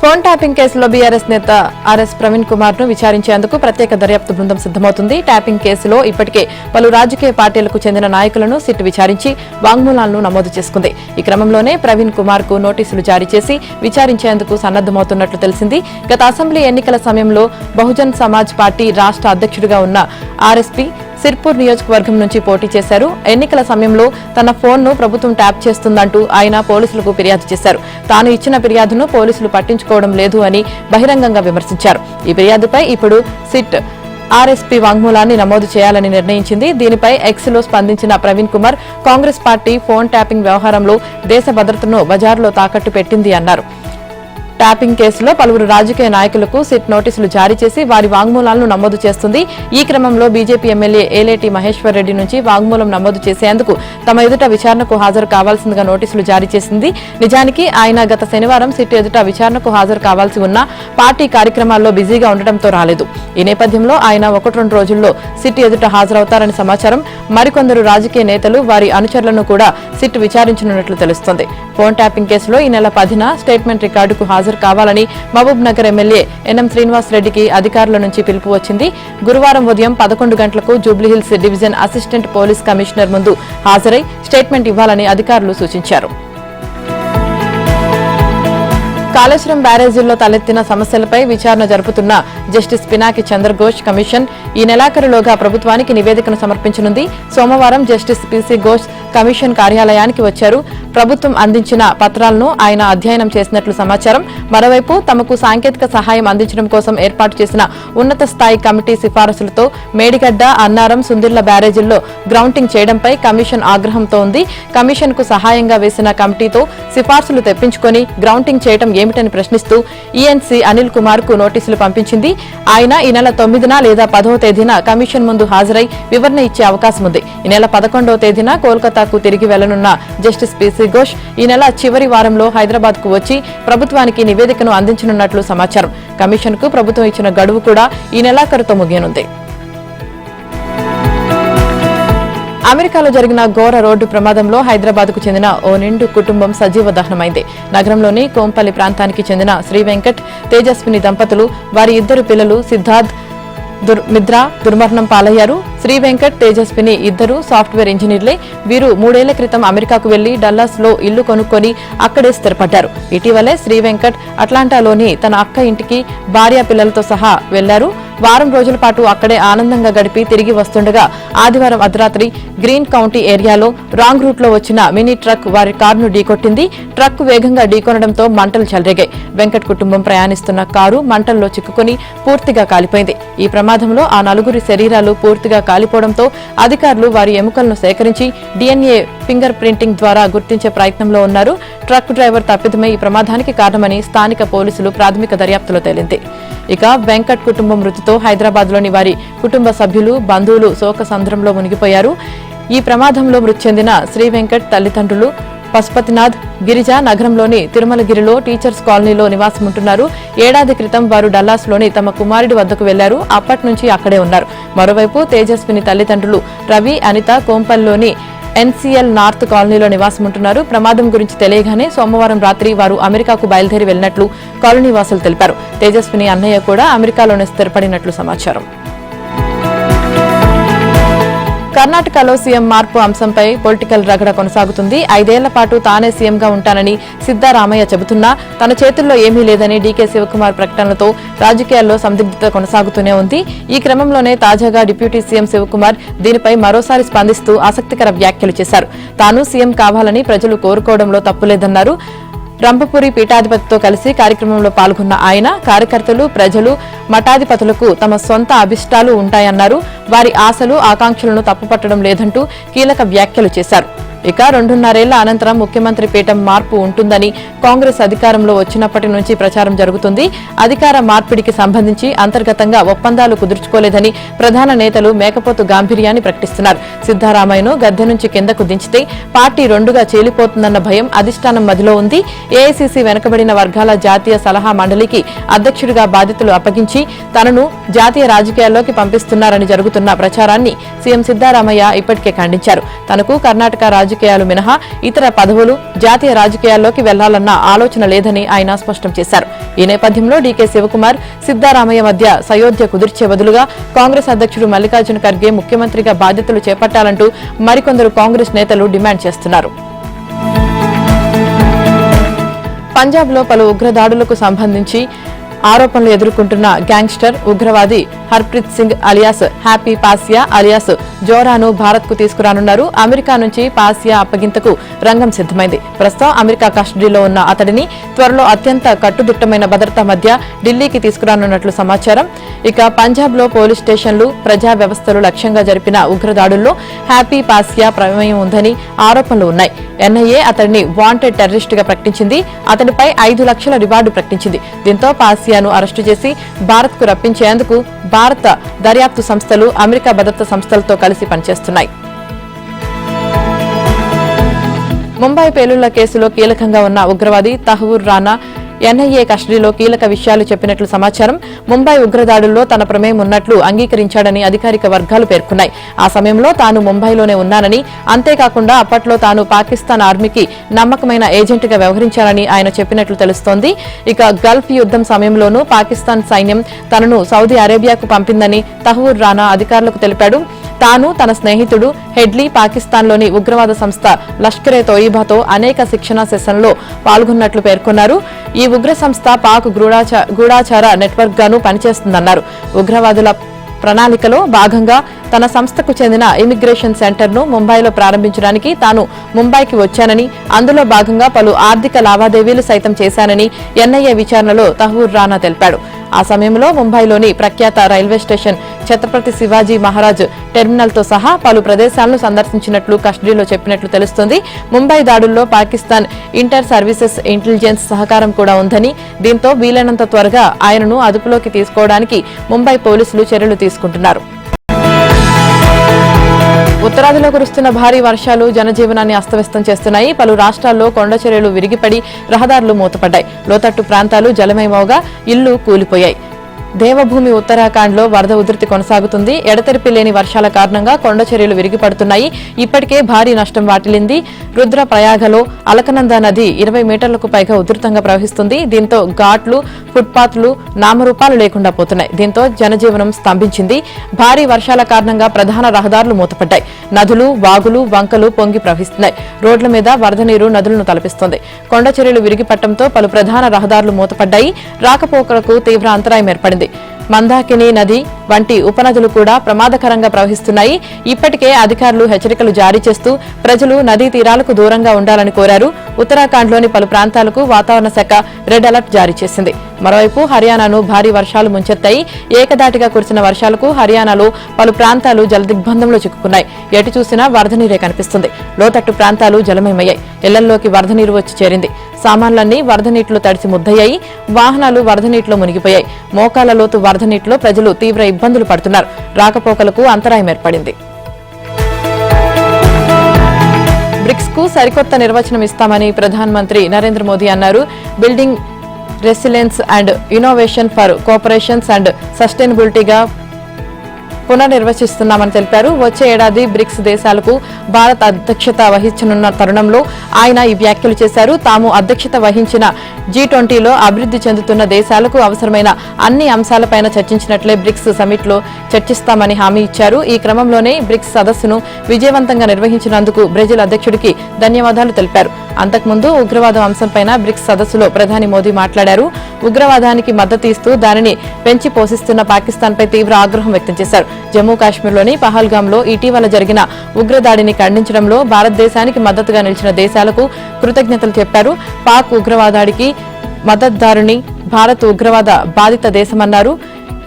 ఫోన్ ట్యాపింగ్ కేసులో బీఆర్ఎస్ నేత ఆర్ఎస్ ప్రవీణ్ కుమార్ ను విచారించేందుకు ప్రత్యేక దర్యాప్తు బృందం సిద్దమవుతుంది. ట్యాపింగ్ కేసులో ఇప్పటికే పలు రాజకీయ పార్టీలకు చెందిన నాయకులను సిట్ విచారించి వాంగ్మూలాలను నమోదు చేసుకుంది. ఈ క్రమంలోనే ప్రవీణ్ కుమార్ కు నోటీసులు జారీ చేసి విచారించేందుకు సన్నద్దమవుతున్నట్లు తెలిసింది. గత అసెంబ్లీ ఎన్నికల సమయంలో బహుజన్ సమాజ్ పార్టీ రాష్ట్ర అధ్యక్షుడిగా ఉన్న ఆర్ఎస్పీ సిర్పూర్ నియోజకవర్గం నుంచి పోటీ చేశారు. ఎన్నికల సమయంలో తన ఫోన్ను ప్రభుత్వం ట్యాప్ చేస్తుందంటూ ఆయన పోలీసులకు ఫిర్యాదు చేశారు. తాను ఇచ్చిన ఫిర్యాదును పోలీసులు పట్టించుకోవడం లేదు అని బహిరంగంగా విమర్శించారు. ఈ ఫిర్యాదుపై ఇప్పుడు సిట్ ఆర్ఎస్పీ వాంగ్మూలాన్ని నమోదు చేయాలని నిర్ణయించింది. దీనిపై ఎక్స్లో స్పందించిన Praveen Kumar Congress party phone tapping వ్యవహారంలో దేశ భద్రతను బజారులో తాకట్టు పెట్టింది అన్నారు. ట్యాపింగ్ కేసులో పలువురు రాజకీయ నాయకులకు సిట్ నోటీసులు జారీ చేసి వారి వాంగ్మూలాలను నమోదు చేస్తుంది. ఈ క్రమంలో బీజేపీ ఎమ్మెల్యే ఏలేటి మహేశ్వర్ రెడ్డి నుంచి వాంగ్మూలం నమోదు చేసేందుకు తమ ఎదుట విచారణకు హాజరు కావాల్సిందిగా నోటీసులు జారీ చేసింది. నిజానికి ఆయన గత శనివారం సిట్ ఎదుట విచారణకు హాజరు కావాల్సి ఉన్న పార్టీ కార్యక్రమాల్లో బిజీగా ఉండటంతో రాలేదు. ఈ నేపథ్యంలో ఆయన 1-2 రోజుల్లో సిట్ ఎదుట హాజరవుతారని సమాచారం. మరికొందరు రాజకీయ నేతలు, వారి అనుచరులను కూడా సిట్ విచారించనున్నట్లు తెలుస్తోంది. ఫోన్ ట్యాపింగ్ కేసులో ఈ నెల 10న స్టేట్మెంట్ రికార్డుకు హాజరు కావాలని మహబూబ్ నగర్ ఎమ్మెల్యే ఎన్ఎం శ్రీనివాస్ రెడ్డికి అధికారుల నుంచి పిలుపు వచ్చింది. గురువారం ఉదయం 11 గంటలకు Jubilee Hills division assistant police commissioner ముందు హాజరై స్టేట్మెంట్ ఇవ్వాలని అధికారులు సూచించారు. కాళేశ్వరం బ్యారేజీల్లో తలెత్తిన సమస్యలపై విచారణ జరుపుతున్న జస్టిస్ పినాకి చంద్రఘోష్ కమిషన్ ఈ నెలాఖరులోగా ప్రభుత్వానికి నివేదికను సమర్పించనుంది. సోమవారం జస్టిస్ పిసి ఘోష్ కమిషన్ కార్యాలయానికి వచ్చారు. ప్రభుత్వం అందించిన పత్రాలను ఆయన అధ్యయనం చేసినట్లు సమాచారం. మరోవైపు తమకు సాంకేతిక సహాయం అందించడం కోసం ఏర్పాటు చేసిన ఉన్నత స్థాయి కమిటీ సిఫారసులతో మేడిగడ్డ, అన్నారం, సుందిళ్ల బ్యారేజీల్లో గ్రౌంటింగ్ చేయడంపై కమిషన్ ఆగ్రహంతో ఉంది. కమిషన్ కు సహాయంగా వేసిన కమిటీతో సిఫార్సులు తెప్పించుకొని గ్రౌంటింగ్ చేయడం ఏమిటని ప్రశ్నిస్తూ ఈఎన్సీ అనిల్ కుమార్ కు నోటీసులు పంపించింది. ఆయన ఈ నెల 9న లేదా 10వ తేదీన కమిషన్ ముందు హాజరై వివరణ ఇచ్చే అవకాశం ఉంది. ఈ నెల 11వ తేదీన కోల్కతాకు తిరిగి వెళ్లనున్న జస్టిస్ పిసి ఘోష్ ఈ నెల చివరి వారంలో హైదరాబాద్ కు వచ్చి ప్రభుత్వానికి నివేదికను అందించనున్నట్లు సమాచారం. కమిషన్ కు ప్రభుత్వం ఇచ్చిన గడువు కూడా ఈ నెలాఖరుతో ముగియనుంది. అమెరికాలో జరిగిన ఘోర రోడ్డు ప్రమాదంలో హైదరాబాద్కు చెందిన ఓ నిండు కుటుంబం సజీవ దహనమైంది. నగరంలోని కోంపల్లి ప్రాంతానికి చెందిన శ్రీ వెంకట్, తేజస్విని దంపతులు, వారి ఇద్దరు పిల్లలు సిద్ధార్థ్, మిద్ర దుర్మరణం పాలయ్యారు. శ్రీ వెంకట్, తేజస్విని ఇద్దరు సాఫ్ట్వేర్ ఇంజనీర్లే. వీరు 3 ఏళ్ల క్రితం అమెరికాకు వెళ్లి డల్లాస్ లో ఇల్లు కొనుక్కొని అక్కడే స్థిరపడ్డారు. ఇటీవలే శ్రీ వెంకట్ అట్లాంటాలోని తన అక్క ఇంటికి భార్య పిల్లలతో సహా వెళ్లారు. వారం రోజుల పాటు అక్కడే ఆనందంగా గడిపి తిరిగి వస్తుండగా ఆదివారం అర్ధరాత్రి గ్రీన్ కౌంటీ ఏరియాలో రాంగ్ రూట్ లో వచ్చిన మినీ ట్రక్ వారి కారును ఢీకొట్టింది. ట్రక్ వేగంగా ఢీకొనడంతో మంటలు చెలరేగాయి. వెంకట్ కుటుంబం ప్రయాణిస్తున్న కారు మంటల్లో చిక్కుకుని పూర్తిగా కాలిపోయింది. ఈ ప్రమాదంలో ఆ నలుగురి శరీరాలు పూర్తిగా కాలిపోవడంతో అధికారులు వారి ఎముకలను సేకరించి DNA ఫింగర్ ప్రింటింగ్ ద్వారా గుర్తించే ప్రయత్నంలో ఉన్నారు. ట్రక్ డ్రైవర్ తప్పిదమే ఈ ప్రమాదానికి కారణమని స్థానిక పోలీసులు ప్రాథమిక దర్యాప్తులో తేలింది. ఇక వెంకట్ కుటుంబం మృతితో హైదరాబాద్లోని వారి కుటుంబ సభ్యులు, బంధువులు శోకసంద్రంలో మునిగిపోయారు. ఈ ప్రమాదంలో మృతి చెందిన శ్రీ వెంకట్ తల్లిదండ్రులు పశుపతినాథ్, గిరిజ నగరంలోని తిరుమలగిరిలో టీచర్స్ కాలనీలో నివాసముంటున్నారు. ఏడాది క్రితం వారు డల్లాస్లోని తమ కుమారుడి వద్దకు వెళ్లారు. అప్పటి నుంచి అక్కడే ఉన్నారు. మరోవైపు తేజస్విని తల్లిదండ్రులు రవి, అనిత కోంపల్లిలోని NCL నార్త్ కాలనీలో నివాసముంటున్నారు. ప్రమాదం గురించి తెలియగానే సోమవారం రాత్రి వారు అమెరికాకు బయలుదేరి వెళ్లినట్లు కాలనీ వాసులు తెలిపారు. తేజస్విని అన్నయ్య కూడా అమెరికాలోనే స్థిరపడినట్లు సమాచారం. కర్ణాటకలో సీఎం మార్పు అంశంపై పొలిటికల్ రగడ కొనసాగుతుంది. 5 ఏళ్ల పాటు తానే సీఎంగా ఉంటానని సిద్దారామయ్య చెబుతున్నా తన చేతుల్లో ఏమీ లేదని డీకే శివకుమార్ ప్రకటనలతో రాజకీయాల్లో సందిగ్ధత కొనసాగుతూనే ఉంది. ఈ క్రమంలోనే తాజాగా డిప్యూటీ సీఎం శివకుమార్ దీనిపై మరోసారి స్పందిస్తూ ఆసక్తికర వ్యాఖ్యలు చేశారు. తాను సీఎం కావాలని ప్రజలు కోరుకోవడంలో తప్పులేదన్నారు. రంపపురి పీఠాధిపతితో కలిసి కార్యక్రమంలో పాల్గొన్న ఆయన కార్యకర్తలు, ప్రజలు, మఠాధిపతులకు తమ సొంత అభిష్టాలు ఉంటాయన్నారు. వారి ఆశలు, ఆకాంక్షలను తప్పుపట్టడం లేదంటూ కీలక వ్యాఖ్యలు చేశారు. ఇక 2.5 ఏళ్ల అనంతరం ముఖ్యమంత్రి పీఠం మార్పు ఉంటుందని కాంగ్రెస్ అధికారంలో వచ్చినప్పటి నుంచి ప్రచారం జరుగుతుంది. అధికార మార్పిడికి సంబంధించి అంతర్గతంగా ఒప్పందాలు కుదుర్చుకోలేదని ప్రధాన నేతలు మేకపోతు గాంభీర్యాన్ని ప్రకటిస్తున్నారు. సిద్దారామయ్యను గద్దె నుంచి కిందకు దించితే పార్టీ 2గా చీలిపోతుందన్న భయం అధిష్టానం మదిలో ఉంది. ఏఐసీసీ వెనుకబడిన వర్గాల జాతీయ సలహా మండలికి అధ్యక్షుడిగా బాధ్యతలు అప్పగించి తనను జాతీయ రాజకీయాల్లోకి పంపిస్తున్నారని జరుగుతున్న ప్రచారాన్ని సీఎం సిద్దారామయ్య ఇప్పటికే ఖండించారు. తనకు కర్ణాటక రాజకీయాలు మినహా ఇతర పదవులు, జాతీయ రాజకీయాల్లోకి వెళ్లాలన్న ఆలోచన లేదని ఆయన స్పష్టం చేశారు. ఈ నేపథ్యంలో డీకే శివకుమార్, సిద్దారామయ్య మధ్య సయోధ్య కుదిర్చే బదులుగా కాంగ్రెస్ అధ్యక్షుడు మల్లికార్జున ఖర్గే ముఖ్యమంత్రిగా బాధ్యతలు చేపట్టాలంటూ మరికొందరు కాంగ్రెస్ నేతలు డిమాండ్ చేస్తున్నారు. పంజాబ్లో పలు ఉగ్రదాడులకు సంబంధించి ఆరోపణలు ఎదుర్కొంటున్న గ్యాంగ్స్టర్ ఉగ్రవాది Harpreet Singh alias Happy Passia alias జోరాను భారత్ కు తీసుకురానున్నారు. అమెరికా నుంచి పాసియా అప్పగింతకు రంగం సిద్దమైంది. ప్రస్తుతం అమెరికా కస్టడీలో ఉన్న అతడిని త్వరలో అత్యంత కట్టుదిట్టమైన భద్రతా మధ్య ఢిల్లీకి తీసుకురానున్నట్లు సమాచారం. ఇక పంజాబ్ లో పోలీస్ స్టేషన్లు, ప్రజా వ్యవస్థలు లక్ష్యంగా జరిపిన ఉగ్రదాడుల్లో హ్యాపీ పాసియా ప్రమేయం ఉందని ఆరోపణలు ఉన్నాయి. NIA అతడిని వాంటెడ్ టెర్రరిస్ట్ గా ప్రకటించింది. అతడిపై 5 లక్షల రివార్డు ప్రకటించింది. దీంతో పాసియాను అరెస్టు చేసి భారత్ కు రప్పించేందుకు భారత దర్యాప్తు సంస్థలు, అమెరికా భద్రతా సంస్థలతో కలిసి పనిచేస్తున్నాయి. ముంబై పేలుళ్ల కేసులో కీలకంగా ఉన్న ఉగ్రవాది తహవూర్ రానా NIA కస్టడీలో కీలక విషయాలు చెప్పినట్లు సమాచారం. ముంబై ఉగ్రదాడుల్లో తన ప్రమేయం ఉన్నట్లు అంగీకరించాడని అధికారిక వర్గాలు పేర్కొన్నాయి. ఆ సమయంలో తాను ముంబైలోనే ఉన్నానని, అంతేకాకుండా అప్పట్లో తాను పాకిస్తాన్ ఆర్మీకి నమ్మకమైన ఏజెంట్గా వ్యవహరించారని ఆయన చెప్పినట్లు తెలుస్తోంది. ఇక గల్ఫ్ యుద్ధం సమయంలోనూ పాకిస్తాన్ సైన్యం తనను సౌదీ అరేబియాకు పంపిందని తహవూర్ రానా అధికారులకు తెలిపాడు. తాను, తన స్నేహితుడు హెడ్లీ పాకిస్తాన్లోని ఉగ్రవాద సంస్థ లష్కరే తోయిబాతో అనేక శిక్షణా సెషన్లో పాల్గొన్నట్లు పేర్కొన్నారు. ఈ ఉగ్ర సంస్థ పాక్ గూఢాచార నెట్వర్క్ గాను పనిచేస్తుందన్నారు. ఉగ్రవాదుల ప్రణాళికలో భాగంగా తన సంస్థకు చెందిన ఇమిగ్రేషన్ సెంటర్ను ముంబైలో ప్రారంభించడానికి తాను ముంబైకి వచ్చానని, అందులో భాగంగా పలు ఆర్థిక లావాదేవీలు సైతం చేశానని NIA విచారణలో తహవూర్ రానా తెలిపాడు. ఆ సమయంలో ముంబైలోని ప్రఖ్యాత రైల్వే స్టేషన్, ఛత్రపతి శివాజీ మహారాజ్ టెర్మినల్తో సహా పలు ప్రదేశాలను సందర్శించినట్లు కస్టడీలో చెప్పినట్లు తెలుస్తోంది. ముంబై దాడుల్లో పాకిస్తాన్ ఇంటర్ సర్వీసెస్ ఇంటెలిజెన్స్ సహకారం కూడా ఉందని, దీంతో వీలైనంత త్వరగా ఆయనను అదుపులోకి తీసుకోవడానికి ముంబై పోలీసులు చర్యలు తీసుకుంటున్నారు. ఉత్తరాదిలో కురుస్తున్న భారీ వర్షాలు జనజీవనాన్ని అస్తవ్యస్తం చేస్తున్నాయి. పలు రాష్ట్రాల్లో కొండ చర్యలు విరిగిపడి రహదారులు మూతపడ్డాయి. లోతట్టు ప్రాంతాలు జలమయమవగా ఇళ్లు కూలిపోయాయి. దేవభూమి ఉత్తరాఖండ్లో వరద ఉధృతి కొనసాగుతుంది. ఎడతెరిపి లేని వర్షాల కారణంగా కొండ చర్యలు విరిగిపడుతున్నాయి. ఇప్పటికే భారీ నష్టం వాటిల్లింది. రుద్రప్రయాగలో అలకనంద నది 20 మీటర్లకు పైగా ఉధృతంగా ప్రవహిస్తుంది. దీంతో ఘాట్లు, ఫుట్పాత్లు నామరూపాలు లేకుండా పోతున్నాయి. దీంతో జనజీవనం స్తంభించింది. భారీ వర్షాల కారణంగా ప్రధాన రహదారులు మూతపడ్డాయి. నదులు, వాగులు, వంకలు పొంగి ప్రవహిస్తున్నాయి. రోడ్ల మీద వరద నీరు నదులను తలపిస్తోంది. కొండ చర్యలు విరిగిపట్టడంతో పలు ప్రధాన రహదారులు మూతపడ్డాయి. రాకపోకలకు తీవ్ర అంతరాయం ఏర్పడింది. మందాకిని నది వంటి ఉపనదులు కూడా ప్రమాదకరంగా ప్రవహిస్తున్నాయి. ఇప్పటికే అధికారులు హెచ్చరికలు జారీ చేస్తూ ప్రజలు నదీ తీరాలకు దూరంగా ఉండాలని కోరారు. ఉత్తరాఖండ్లోని పలు ప్రాంతాలకు వాతావరణ శాఖ రెడ్ అలర్ట్ జారీ చేసింది. మరోవైపు హర్యానాను భారీ వర్షాలు ముంచెత్తాయి. ఏకదాటిగా కురిసిన వర్షాలకు హర్యానాలో పలు ప్రాంతాలు జలదిగ్బంధంలో చిక్కుకున్నాయి. ఎటు చూసినా వరద నీరే కనిపిస్తుంది. లోతట్టు ప్రాంతాలు జలమయమయ్యాయి. ఇళ్లల్లోకి వరద నీరు వచ్చి చేరింది. సామాన్లన్నీ వరద నీటిలో తడిసి ముద్దయ్యాయి. వాహనాలు వరద నీటిలో మునిగిపోయాయి. మోకాల లోతు వరద నీటిలో ప్రజలు తీవ్ర ఇబ్బందులు పడుతున్నారు. రాకపోకలకు అంతరాయం ఏర్పడింది. బ్రిక్స్ కు సరికొత్త నిర్వచనం ఇస్తామని ప్రధానమంత్రి నరేంద్ర మోదీ అన్నారు. Building resilience and innovation for cooperations and సస్టైనబిలిటీగా పునర్నిర్వచిస్తున్నామని తెలిపారు. వచ్చే ఏడాది బ్రిక్స్ దేశాలకు భారత్ అధ్యక్షత వహించనున్న తరుణంలో ఆయన ఈ వ్యాఖ్యలు చేశారు. తాము అధ్యక్షత వహించిన G20లో అభివృద్ధి చెందుతున్న దేశాలకు అవసరమైన అన్ని అంశాలపైన చర్చించినట్లే బ్రిక్స్ సమిట్లో చర్చిస్తామని హామీ ఇచ్చారు. ఈ క్రమంలోనే బ్రిక్స్ సదస్సును విజయవంతంగా నిర్వహించినందుకు బ్రెజిల్ అధ్యక్షుడికి ధన్యవాదాలు తెలిపారు. అంతకుముందు ఉగ్రవాదం అంశంపైన బ్రిక్స్ సదస్సులో ప్రధాని మోదీ మాట్లాడారు. ఉగ్రవాదానికి మద్దతు ఇస్తూ దానిని పెంచి పోషిస్తున్న పాకిస్తాన్పై తీవ్ర ఆగ్రహం వ్యక్తం చేశారు. జమ్మూ కాశ్మీర్లోని పహల్గాంలో ఇటీవల జరిగిన ఉగ్రదాడిని ఖండించడంలో భారతదేశానికి మద్దతుగా నిలిచిన దేశాలకు కృతజ్ఞతలు చెప్పారు. పాక్ ఉగ్రవాదానికి మద్దతుదారుని భారత్ ఉగ్రవాద బాధిత దేశమన్నారు.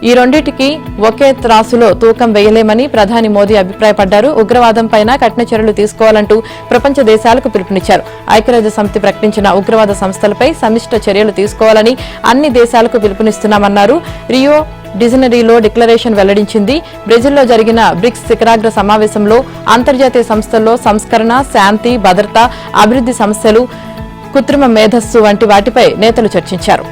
ఈ రెండింటికి ఒకే త్రాసులో తూకం వేయలేమని ప్రధాని మోదీ అభిప్రాయపడ్డారు. ఉగ్రవాదంపైన కఠిన చర్యలు తీసుకోవాలంటూ ప్రపంచ దేశాలకు పిలుపునిచ్చారు. ఐక్యరాజ్య సమితి ప్రకటించిన ఉగ్రవాద సంస్థలపై సమిష్ట చర్యలు తీసుకోవాలని అన్ని దేశాలకు పిలుపునిస్తున్నామన్నారు. రియో డిజనరీలో డిక్లరేషన్ వెల్లడించింది. బ్రెజిల్లో జరిగిన బ్రిక్స్ శిఖరాగ్ర సమావేశంలో అంతర్జాతీయ సంస్థల్లో సంస్కరణ, శాంతి, భద్రత, అభివృద్ధి సమస్యలు, కృత్రిమ మేధస్సు వంటి వాటిపై నేతలు చర్చించారు.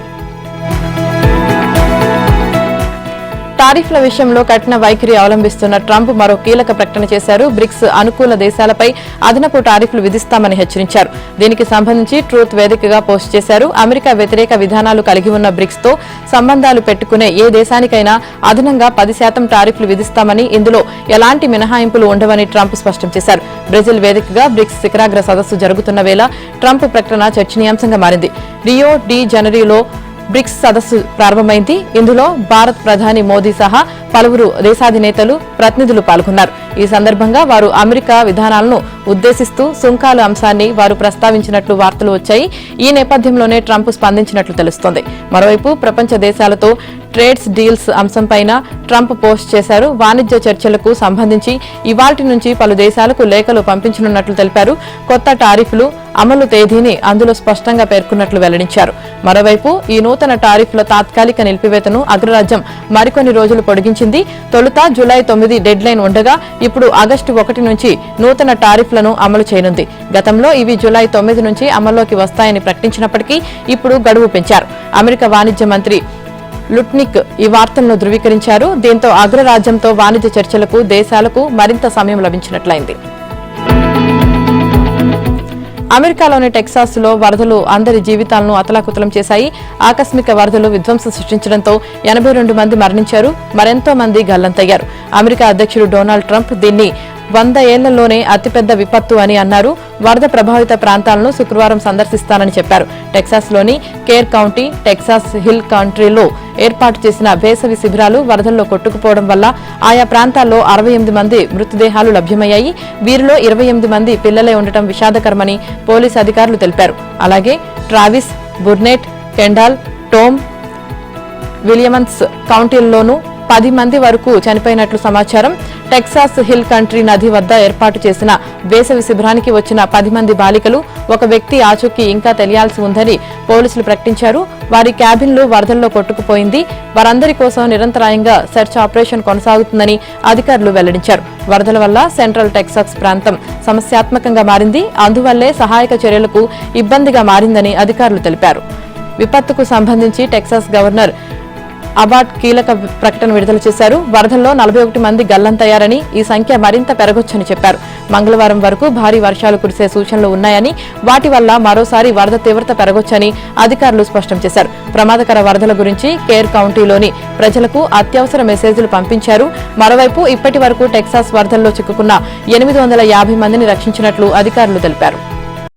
టారిఫ్ల విషయంలో కఠిన వైఖరి అవలంబిస్తున్న ట్రంప్ మరో కీలక ప్రకటన చేశారు. బ్రిక్స్ అనుకూల దేశాలపై అదనపు టారిఫ్లు విధిస్తామని హెచ్చరించారు. దీనికి సంబంధించి ట్రూత్ వేదికగా పోస్ట్ చేశారు. అమెరికా వ్యతిరేక విధానాలు కలిగి ఉన్న బ్రిక్స్ తో సంబంధాలు పెట్టుకునే ఏ దేశానికైనా అదనంగా 10% టారిఫ్లు విధిస్తామని, ఇందులో ఎలాంటి మినహాయింపులు ఉండవని ట్రంప్ స్పష్టం చేశారు. బ్రెజిల్ వేదికగా బ్రిక్స్ శిఖరాగ్ర సదస్సు జరుగుతున్న వేళ ట్రంప్ ప్రకటన చర్చనీయాంశంగా మారింది. రియో డి జనరీలో బ్రిక్స్ సదస్సు ప్రారంభమైంది. ఇందులో భారత్ ప్రధాని మోదీ సహా పలువురు దేశాధినేతలు, ప్రతినిధులు పాల్గొన్నారు. ఈ సందర్భంగా వారు అమెరికా విధానాలను ఉద్దేశిస్తూ సుంకాల అంశాన్ని వారు ప్రస్తావించినట్లు వార్తలు వచ్చాయి. ఈ నేపథ్యంలోనే ట్రంప్ స్పందించినట్లు తెలుస్తోంది. మరోవైపు ప్రపంచ దేశాలతో ట్రేడ్స్ డీల్స్ అంశంపైన ట్రంప్ పోస్ట్ చేశారు. వాణిజ్య చర్చలకు సంబంధించి ఇవాల్టి నుంచి పలు దేశాలకు లేఖలు పంపించనున్నట్లు తెలిపారు. కొత్త టారిఫ్లు అమలు తేదీని అందులో స్పష్టంగా పేర్కొన్నట్లు వెల్లడించారు. మరోవైపు ఈ నూతన టారిఫ్ల తాత్కాలిక నిలిపివేతను అగ్రరాజ్యం మరికొన్ని రోజులు పొడిగించింది. తొలుత జూలై 9 డెడ్ లైన్ ఉండగా ఇప్పుడు ఆగస్టు 1 నుంచి నూతన టారిఫ్లను అమలు చేయనుంది. గతంలో ఇవి జూలై 9 నుంచి అమల్లోకి వస్తాయని ప్రకటించినప్పటికీ ఇప్పుడు గడువు పెంచారు. అమెరికా వాణిజ్య మంత్రి లుట్నిక్ ఈ వార్తలను ధృవీకరించారు. దీంతో అగ్రరాజ్యంతో వాణిజ్య చర్చలకు దేశాలకు మరింత సమయం లభించినట్లయింది. అమెరికాలోని టెక్సాస్ లో వరదలు అందరి జీవితాలను అతలాకుతలం చేశాయి. ఆకస్మిక వరదలు విధ్వంసం సృష్టించడంతో 82 మంది మరణించారు. మరెంతో మంది గల్లంతయ్యారు. అమెరికా అధ్యక్షుడు డొనాల్డ్ ట్రంప్ దీన్ని 100 ఏళ్లలోనే అతిపెద్ద విపత్తు అని అన్నారు. వరద ప్రభావిత ప్రాంతాలను శుక్రవారం సందర్శిస్తానని చెప్పారు. టెక్సాస్లోని కేర్ కౌంటీ, టెక్సాస్ హిల్ కంట్రీలో ఏర్పాటు చేసిన వేసవి శిబిరాలు వరదల్లో కొట్టుకుపోవడం వల్ల ఆయా ప్రాంతాల్లో 68 మంది మృతదేహాలు లభ్యమయ్యాయి. వీరిలో 28 మంది పిల్లలే ఉండటం విషాదకరమని పోలీసు అధికారులు తెలిపారు. అలాగే ట్రావిస్, బుర్నెట్, కెండాల్, టోమ్, విలియమన్స్ కౌంటీల్లోనూ 10 మంది వరకు చనిపోయినట్లు సమాచారం. టెక్సాస్ హిల్ కంట్రీ నది వద్ద ఏర్పాటు చేసిన వేసవి శిబిరానికి వచ్చిన 10 మంది బాలికలు, ఒక వ్యక్తి ఆచూకీ ఇంకా తెలియాల్సి ఉందని పోలీసులు ప్రకటించారు. వారి క్యాబిన్లు వరదల్లో కొట్టుకుపోయింది. వారందరి కోసం నిరంతరాయంగా సెర్చ్ ఆపరేషన్ కొనసాగుతుందని అధికారులు వెల్లడించారు. వరదల వల్ల సెంట్రల్ టెక్సాస్ ప్రాంతం సమస్యాత్మకంగా మారింది. అందువల్లే సహాయక చర్యలకు ఇబ్బందిగా మారిందని అధికారులు తెలిపారు. విపత్తుకు సంబంధించి టెక్సాస్ గవర్నర్ అబాట్ కీలక ప్రకటన విడుదల చేశారు. వరదల్లో 41 మంది గల్లంతయ్యారని, ఈ సంఖ్య మరింత పెరగొచ్చని చెప్పారు. మంగళవారం వరకు భారీ వర్షాలు కురిసే సూచనలు ఉన్నాయని, వాటి వల్ల మరోసారి వరద తీవ్రత పెరగొచ్చని అధికారులు స్పష్టం చేశారు. ప్రమాదకర వరదల గురించి కేర్ కౌంటీలోని ప్రజలకు అత్యవసర మెసేజ్లు పంపించారు. మరోవైపు ఇప్పటి వరకు టెక్సాస్ వరదల్లో చిక్కుకున్న 850 మందిని రక్షించినట్లు అధికారులు తెలిపారు.